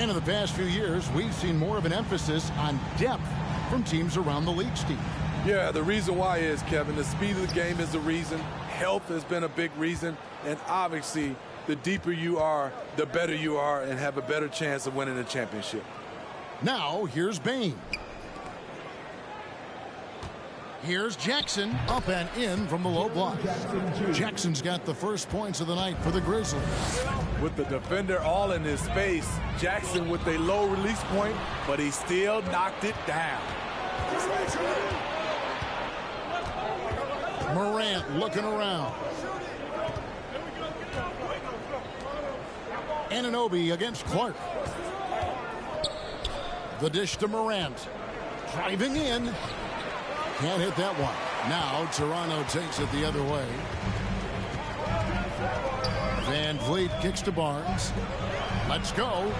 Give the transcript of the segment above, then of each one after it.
And in the past few years, we've seen more of an emphasis on depth from teams around the league, Steve. Yeah, the reason why is, Kevin, the speed of the game is the reason. Health has been a big reason. And obviously, the deeper you are, the better you are and have a better chance of winning a championship. Now, here's Bain. Here's Jackson, up and in from the low block. Jackson's got the first points of the night for the Grizzlies. With the defender all in his face, Jackson with a low release point, but he still knocked it down. Morant looking around. Anunoby against Clark. The dish to Morant. Driving in. Can't hit that one. Now Toronto takes it the other way. Van Vliet kicks to Barnes. Let's go.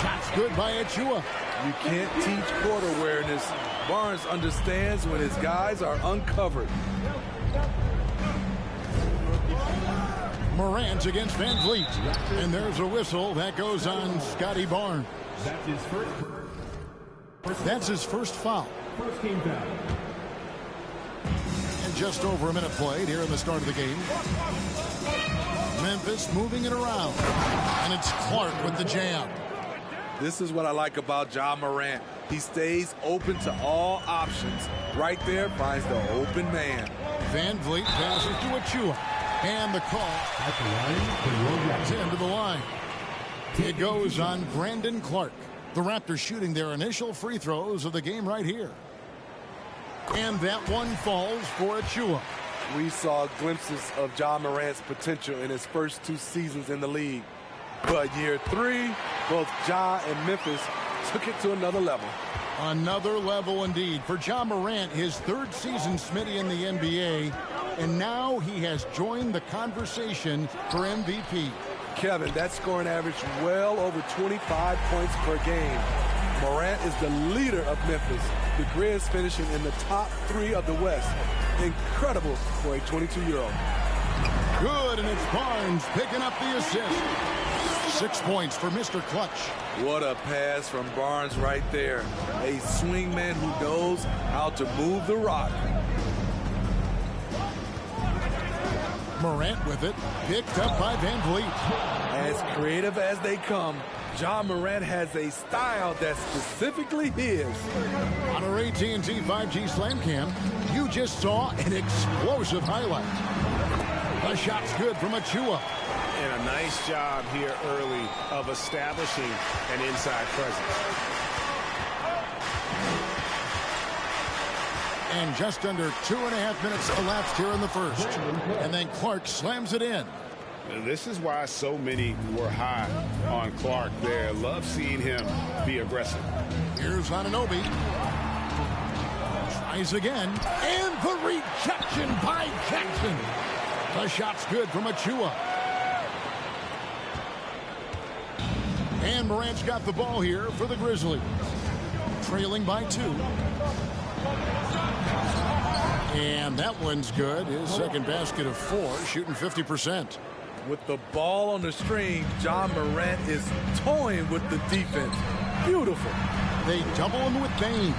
Shot's good by Achua. You can't teach court awareness. Barnes understands when his guys are uncovered. Morant against Van Vliet. And there's a whistle that goes on Scotty Barnes. That's his first foul. First team foul. And just over a minute played here in the start of the game. Memphis moving it around. And it's Clark with the jam. This is what I like about Ja Morant. He stays open to all options. Right there finds the open man. Van Vliet passes to Achua. And the call. At the line, it's into the line. It goes on Brandon Clark. The Raptors shooting their initial free throws of the game right here. And that one falls for Achua. We saw glimpses of Ja Morant's potential in his first 2 seasons in the league. But year 3, both Ja and Memphis took it to another level. Another level indeed. For Ja Morant, his 3rd season, Smitty, in the NBA. And now he has joined the conversation for MVP. Kevin, that scoring average well over 25 points per game. Morant is the leader of Memphis. The Grizz finishing in the top 3 of the West. Incredible for a 22-year-old. Good, and it's Barnes picking up the assist. 6 points for Mr. Clutch. What a pass from Barnes right there. A swingman who knows how to move the rock. Morant with it, picked up by Van Vliet. As creative as they come, Ja Morant has a style that's specifically his. On our AT&T 5G Slam Cam, you just saw an explosive highlight. The shot's good from Achua. And a nice job here early of establishing an inside presence. And just under 2.5 minutes elapsed here in the first. And then Clark slams it in. And this is why so many were high on Clark there. Love seeing him be aggressive. Here's Anunoby. Tries again. And the rejection by Jackson. The shot's good from Achua. And Morant's got the ball here for the Grizzlies. Trailing by 2. And that one's good. His second basket of 4, shooting 50%. With the ball on the string, Ja Morant is toying with the defense. Beautiful. They double him with Bain.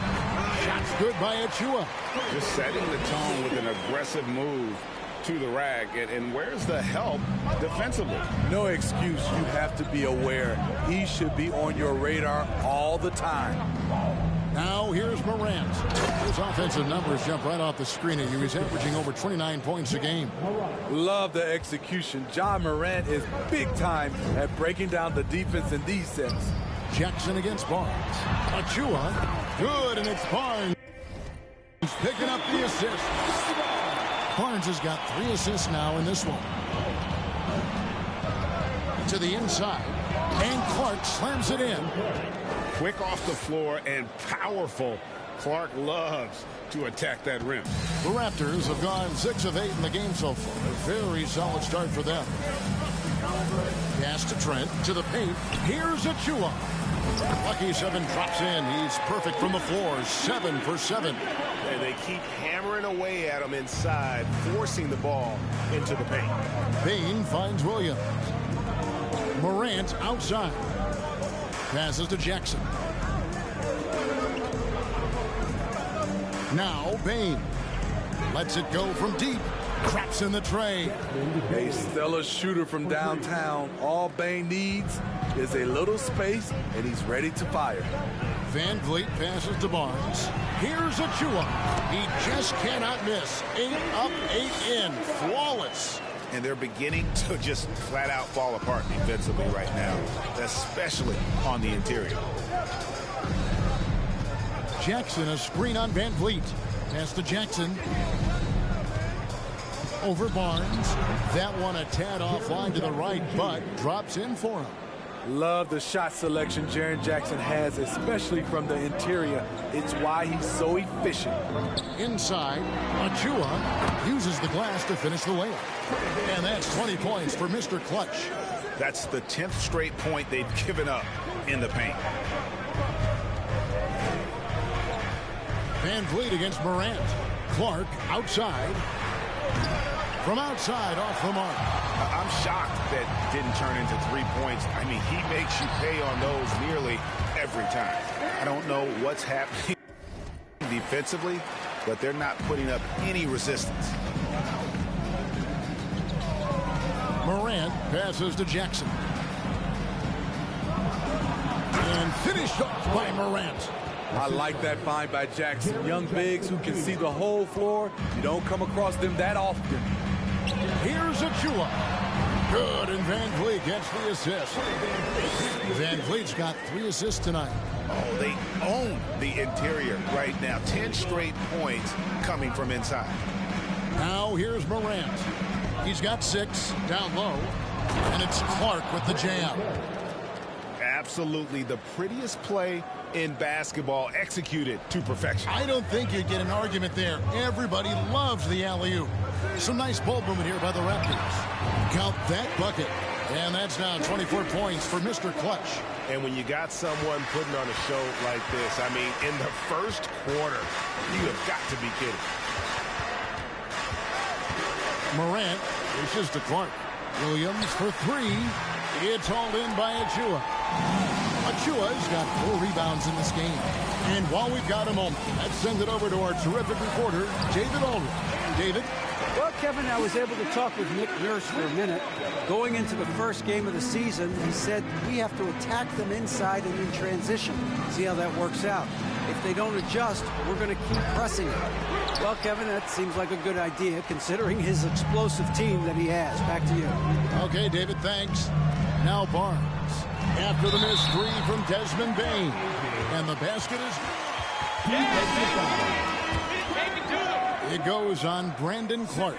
Shot's good by Achua. Just setting the tone with an aggressive move to the rack. And where's the help defensively? No excuse. You have to be aware. He should be on your radar all the time. Now here's Morant. His offensive numbers jump right off the screen at you. He's averaging over 29 points a game. Love the execution. Ja Morant is big time at breaking down the defense in these sets. Jackson against Barnes. Achua. Good, and it's Barnes picking up the assist. Barnes has got 3 assists now in this one. To the inside. And Clark slams it in. Quick off the floor and powerful. Clark loves to attack that rim. The Raptors have gone 6 of 8 in the game so far. A very solid start for them. Pass to Trent, to the paint. Here's Achua. Lucky 7 drops in. He's perfect from the floor. 7 for 7. And they keep hammering away at him inside, forcing the ball into the paint. Bain finds Williams. Morant outside. passes to Jackson. Now Bain lets it go from deep. Traps in the tray. A stellar shooter from downtown. All Bain needs is a little space, and he's ready to fire. Van Vliet passes to Barnes. Here's Achua. He just cannot miss. 8 up, 8 in. Flawless. And they're beginning to just flat out fall apart defensively right now, especially on the interior. Jackson, a screen on Van Vliet. Pass to Jackson. Over Barnes. That one a tad offline to the right, but drops in for him. Love the shot selection Jaren Jackson has, especially from the interior. It's why he's so efficient. Inside, Achua uses the glass to finish the layup. And that's 20 points for Mr. Clutch. That's the 10th straight point they've given up in the paint. Van Vliet against Morant. Clark outside. From outside, off the mark. I'm shocked that didn't turn into 3 points. I mean, he makes you pay on those nearly every time. I don't know what's happening defensively, but they're not putting up any resistance. Morant passes to Jackson. And finished off by Morant. I like that find by Jackson. Young bigs who can see the whole floor. You don't come across them that often. Here's Achua. Good, and Van Vliet gets the assist. Van Vliet's got 3 assists tonight. Oh, they own the interior right now. 10 straight points coming from inside. Now here's Morant. He's got 6 down low. And it's Clark with the jam. Absolutely the prettiest play in basketball, executed to perfection. I don't think you get an argument there. Everybody loves the alley-oop. Some nice ball movement here by the Raptors. Count that bucket. And that's now 24 points for Mr. Clutch. And when you got someone putting on a show like this, I mean, in the first quarter, you have got to be kidding. Morant pushes to Clark. Williams for 3. It's hauled in by Achua. Achua's got 4 rebounds in this game. And while we've got a moment, let's send it over to our terrific reporter, David Aldridge. David? Well, Kevin, I was able to talk with Nick Nurse for a minute. Going into the first game of the season, he said we have to attack them inside and in transition. See how that works out. If they don't adjust, we're going to keep pressing it. Well, Kevin, that seems like a good idea considering his explosive team that he has. Back to you. Okay, David, thanks. Now Barnes. After the missed 3 from Desmond Bain. And the basket is... It goes on Brandon Clark.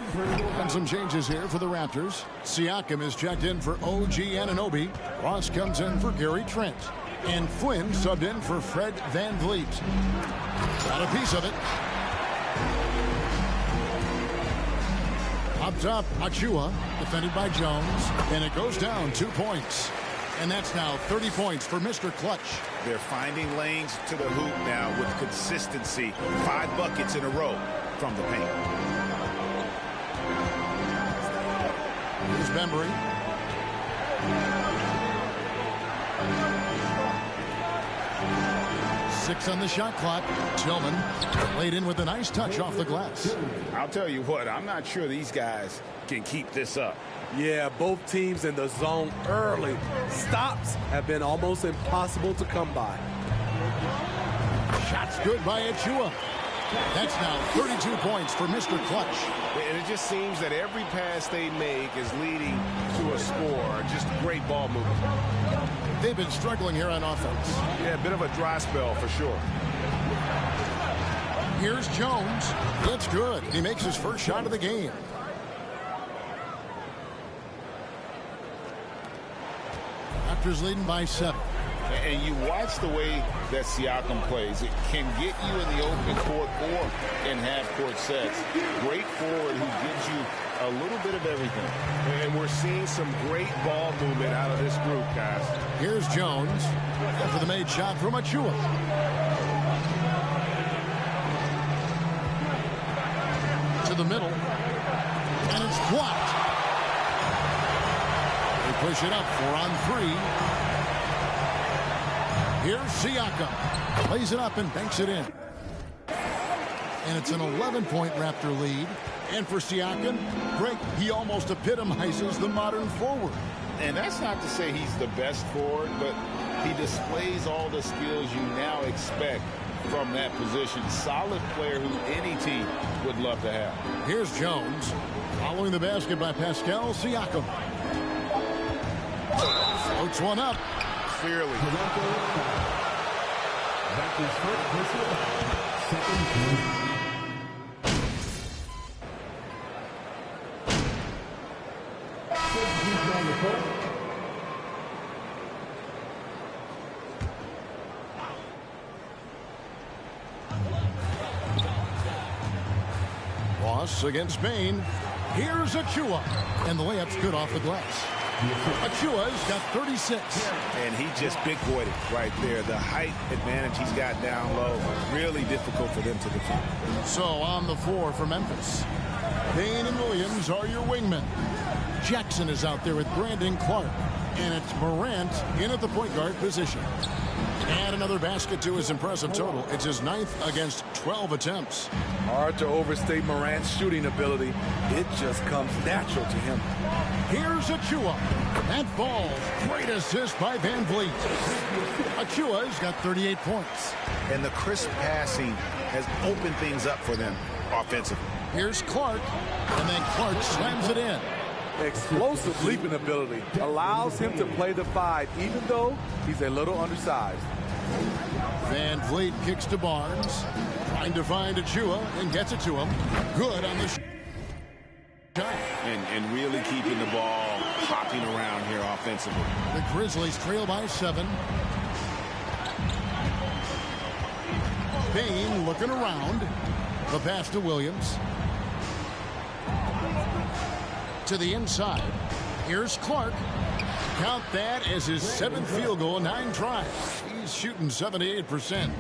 And some changes here for the Raptors. Siakam is checked in for OG Anunoby. Ross comes in for Gary Trent. And Flynn subbed in for Fred Van Vliet. Got a piece of it. Up top, Achua, defended by Jones. And it goes down 2 points. And that's now 30 points for Mr. Clutch. They're finding lanes to the hoop now with consistency. 5 buckets in a row from the paint. Here's Bembry. Six on the shot clock. Tillman laid in with a nice touch off the glass. I'll tell you what, I'm not sure these guys can keep this up. Yeah, both teams in the zone early. Stops have been almost impossible to come by. Shots good by Achua. That's now 32 points for Mr. Clutch. And it just seems that every pass they make is leading to a score. Just great ball movement. They've been struggling here on offense. Yeah, a bit of a dry spell for sure. Here's Jones. It's good. He makes his first shot of the game. Raptors leading by 7. And you watch the way that Siakam plays. It can get you in the open court or in half-court sets. Great forward who gives you a little bit of everything. And we're seeing some great ball movement out of this group, guys. Here's Jones after the made shot from Achua. To the middle. And it's blocked. They push it up 4 on 3. Here's Siakam. Lays it up and banks it in. And it's an 11-point Raptor lead. And for Siakam, Greg, he almost epitomizes the modern forward. And that's not to say he's the best forward, but he displays all the skills you now expect from that position. Solid player who any team would love to have. Here's Jones. Following the basket by Pascal Siakam. Floats one up. Clearly. Raptors first personal foul. Second team. On the court. Ross against Spain. Here's Achua. And the layup's good off the glass. Achua's got 36. And he just big-boyed it right there. The height advantage he's got down low, really difficult for them to defend. So on the floor for Memphis, Payne and Williams are your wingmen. Jackson is out there with Brandon Clark. And it's Morant in at the point guard position. And another basket to his impressive total. It's his 9th against 12 attempts. Hard to overstate Morant's shooting ability. It just comes natural to him. Here's Achua. That falls. Great assist by Van Vliet. Achua's got 38 points. And the crisp passing has opened things up for them offensively. Here's Clark. And then Clark slams it in. Explosive leaping ability allows him to play the 5, even though he's a little undersized. Van Vliet kicks to Barnes. Trying to find Achua and gets it to him. Good on the shot. And really keeping the ball hopping around here offensively. The Grizzlies trail by 7. Payne looking around. The pass to Williams. To the inside. Here's Clark. Count that as his 7th field goal in 9 tries. He's shooting 78%.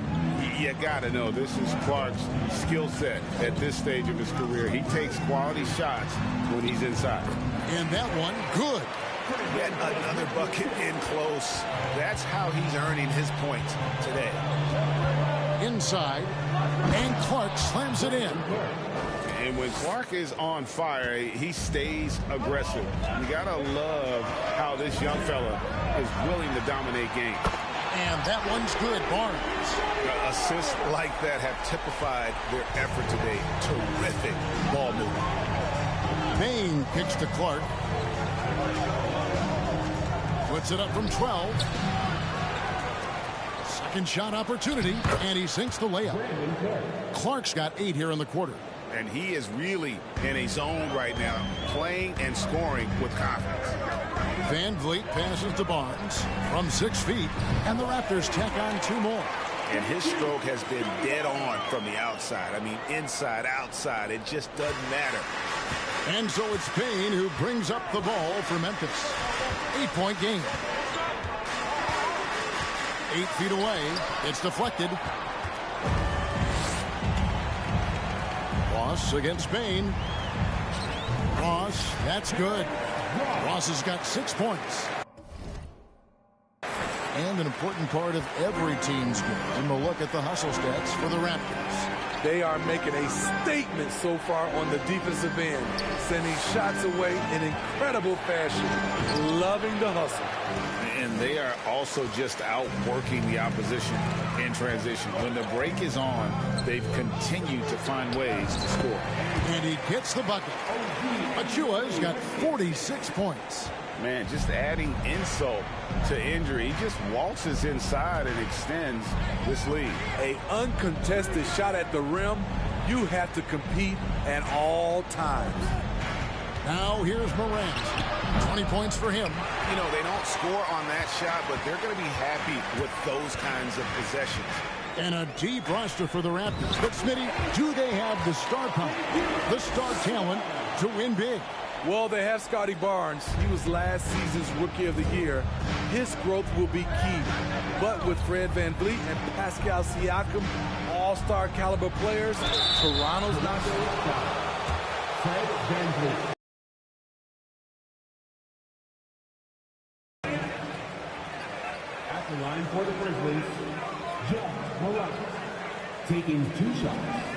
You gotta know, this is Clark's skill set at this stage of his career. He takes quality shots when he's inside. And that one, good. Yet another bucket in close. That's how he's earning his points today. Inside. And Clark slams it in. And when Clark is on fire, he stays aggressive. You gotta love how this young fella is willing to dominate games. And that one's good, Barnes. Assists like that have typified their effort today. Terrific ball movement. Payne kicks to Clark. Puts it up from 12. Second shot opportunity, and he sinks the layup. Clark's got 8 here in the quarter. And he is really in a zone right now, playing and scoring with confidence. Van Vliet passes to Barnes from 6 feet, and the Raptors tack on 2 more. And his stroke has been dead on from the outside. I mean, inside, outside, it just doesn't matter. And so it's Payne who brings up the ball for Memphis. 8-point game. 8 feet away. It's deflected. Ross against Payne. Ross, that's good. Ross has got 6 points. And an important part of every team's game, a look at the hustle stats for the Raptors. They are making a statement so far on the defensive end, sending shots away in incredible fashion, loving the hustle. And they are also just outworking the opposition in transition. When the break is on, they've continued to find ways to score. And he gets the bucket. Achua's got 46 points. Man, just adding insult to injury. He just waltzes inside and extends this lead. An uncontested shot at the rim, you have to compete at all times. Now here's Morant. 20 points for him. You know, they don't score on that shot, but they're going to be happy with those kinds of possessions. And a deep roster for the Raptors. But, Smitty, do they have the star power, the star talent to win big? Well, they have Scotty Barnes. He was last season's Rookie of the Year. His growth will be key. But with Fred VanVleet and Pascal Siakam, all-star caliber players, Toronto's not there. Fred VanVleet. At the line for the Grizzlies, taking 2 shots.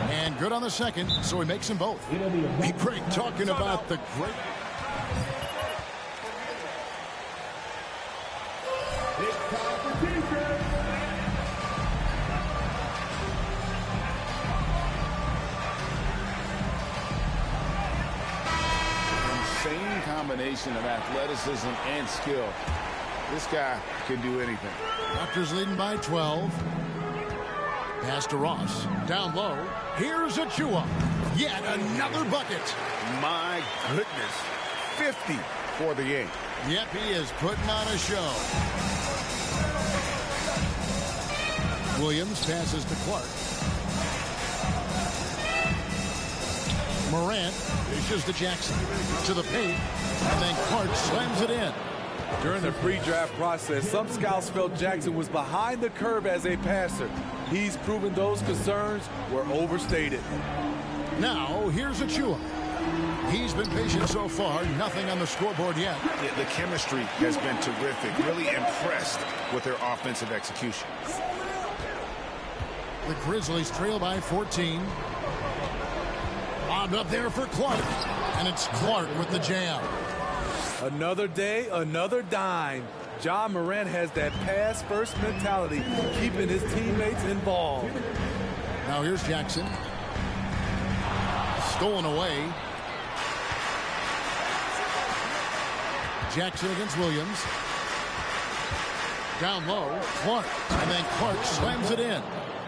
And good on the second, so he makes them both. Hey, Craig, talking about the great... Insane combination of athleticism and skill. This guy can do anything. Raptors leading by 12. Pass to Ross. Down low. Here's Achua. Yet another bucket. My goodness. 50 for the game. Yep, he is putting on a show. Williams passes to Clark. Morant dishes to Jackson. To the paint. And then Clark slams it in. During the pre-draft process, some scouts felt Jackson was behind the curve as a passer. He's proven those concerns were overstated. Now, here's Achua. He's been patient so far. Nothing on the scoreboard yet. Yeah, the chemistry has been terrific. Really impressed with their offensive execution. The Grizzlies trail by 14. Lobbed up there for Clark. And it's Clark with the jam. Another day, another dime. John Morant has that pass-first mentality, keeping his teammates involved. Now here's Jackson. Stolen away. Jackson against Williams. Down low, Clark. And then Clark slams it in.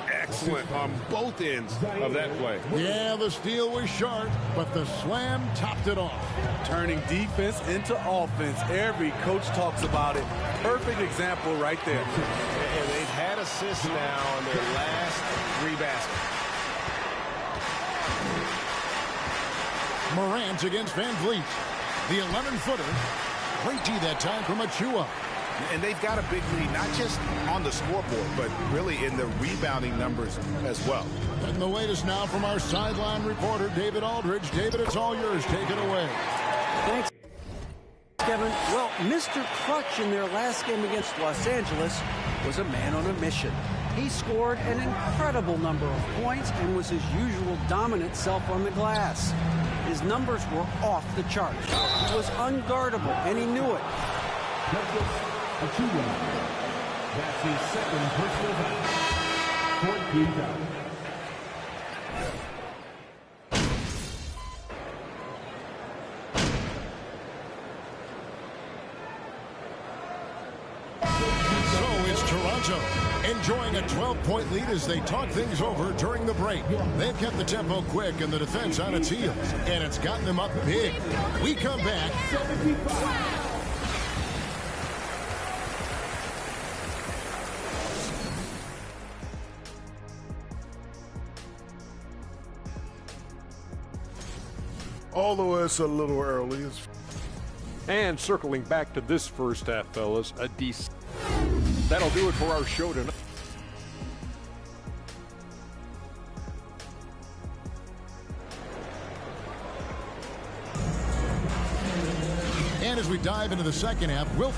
Excellent on both ends of that play. Yeah, the steal was sharp, but the slam topped it off. Turning defense into offense. Every coach talks about it. Perfect example right there. And they've had assists now on their last 3 baskets. Morant against Van Vliet. The 11-footer. Great D that time from Achua. And they've got a big lead, not just on the scoreboard, but really in the rebounding numbers as well. And the latest now from our sideline reporter, David Aldridge. David, it's all yours. Take it away. Thanks, Kevin. Well, Mr. Clutch in their last game against Los Angeles was a man on a mission. He scored an incredible number of points and was his usual dominant self on the glass. His numbers were off the charts. He was unguardable, and he knew it. Achua. That's his second personal foul. 14 fouls. So it's Toronto enjoying a 12-point lead as they talk things over during the break. They've kept the tempo quick and the defense on its heels, and it's gotten them up big. We come back. 75. Although it's a little early. And circling back to this first half, fellas, a decent. That'll do it for our show tonight. And as we dive into the second half, we'll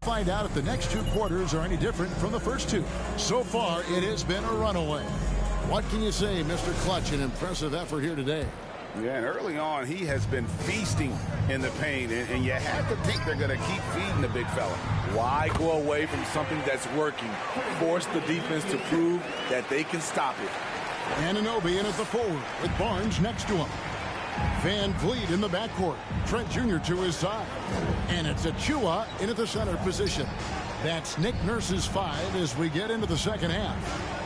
find out if the next 2 quarters are any different from the first 2. So far, it has been a runaway. What can you say, Mr. Clutch? An impressive effort here today. Yeah, and early on, he has been feasting in the paint, and you have to think they're going to keep feeding the big fella. Why go away from something that's working? Force the defense to prove that they can stop it. Anunoby in at the forward with Barnes next to him. Van Vliet in the backcourt. Trent Jr. to his side. And it's Achua in at the center position. That's Nick Nurse's 5 as we get into the second half.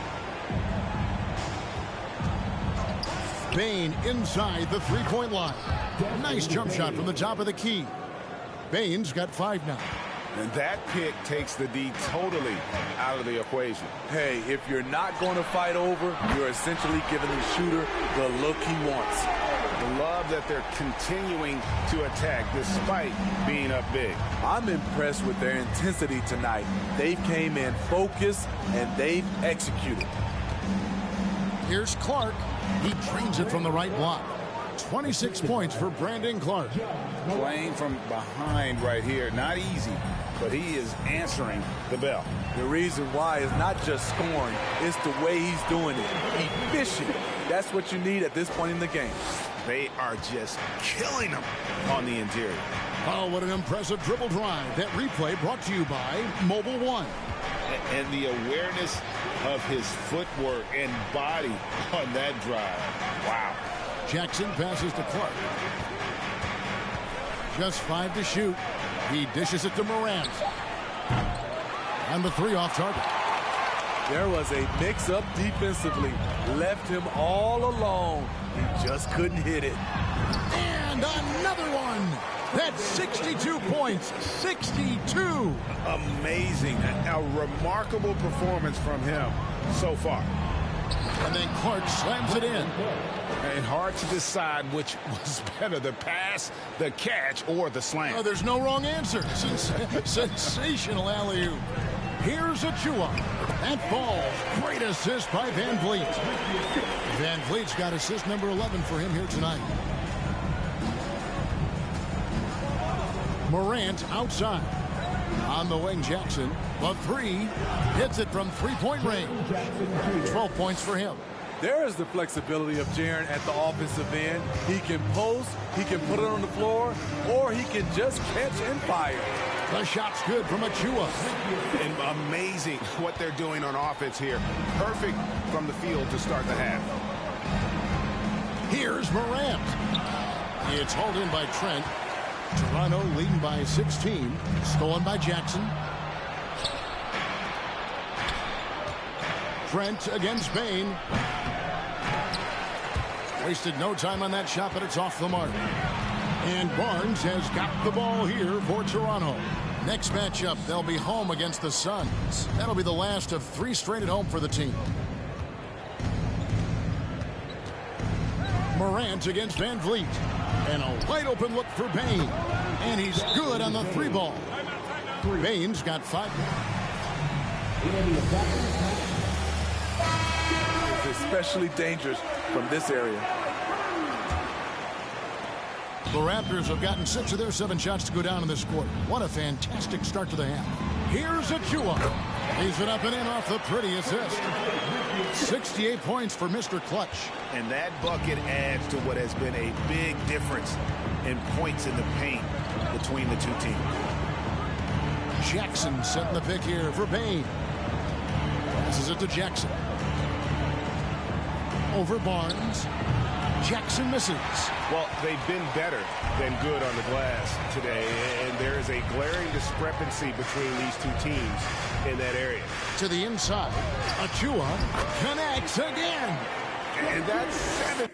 Bane inside the three-point line. Nice jump shot from the top of the key. Bane's got 5 now. And that pick takes the D totally out of the equation. Hey, if you're not going to fight over, you're essentially giving the shooter the look he wants. Love that they're continuing to attack despite being up big. I'm impressed with their intensity tonight. They came in focused and they've executed. Here's Clark. He drains it from the right block. 26 points for Brandon Clark. Playing from behind right here. Not easy, but he is answering the bell. The reason why is not just scoring, it's the way he's doing it. Efficient. That's what you need at this point in the game. They are just killing him on the interior. Oh, what an impressive dribble drive. That replay brought to you by Mobile One. And the awareness of his footwork and body on that drive. Wow. Jackson passes to Clark. Just 5 to shoot. He dishes it to Morant. And the 3 off target. There was a mix-up defensively. Left him all alone. He just couldn't hit it. And another one. That's 62 points. 62. Amazing. A remarkable performance from him so far. And then Clark slams it in. And hard to decide which was better, the pass, the catch, or the slam. Oh, there's no wrong answer. Sensational alley-oop. Here's Achua. That falls. Great assist by Van Vliet. Van Vliet's got assist number 11 for him here tonight. Morant outside. On the wing, Jackson. The 3. Hits it from three-point range. 12 points for him. There is the flexibility of Jaren at the offensive end. He can post, he can put it on the floor, or he can just catch and fire. The shot's good from Achua. And amazing what they're doing on offense here. Perfect from the field to start the half. Here's Morant. It's hauled in by Trent. Toronto leading by 16. Stolen by Jackson. Trent against Bain. Wasted no time on that shot, but it's off the mark. And Barnes has got the ball here for Toronto. Next matchup, they'll be home against the Suns. That'll be the last of 3 straight at home for the team. Morant against Van Vliet. And a wide open look for Bain. And he's good on the 3 ball. Bain's got 5. It's especially dangerous from this area. The Raptors have gotten 6 of their 7 shots to go down in this quarter. What a fantastic start to the half. Here's Achua. Leaves it up and in off the pretty assist. 68 points for Mr. Clutch. And that bucket adds to what has been a big difference in points in the paint between the two teams. Jackson setting the pick here for Bain. Passes it to Jackson. Over Barnes. Jackson misses. Well, they've been better than good on the glass today, and there is a glaring discrepancy between these two teams in that area. To the inside. Achua connects again. And that's 7.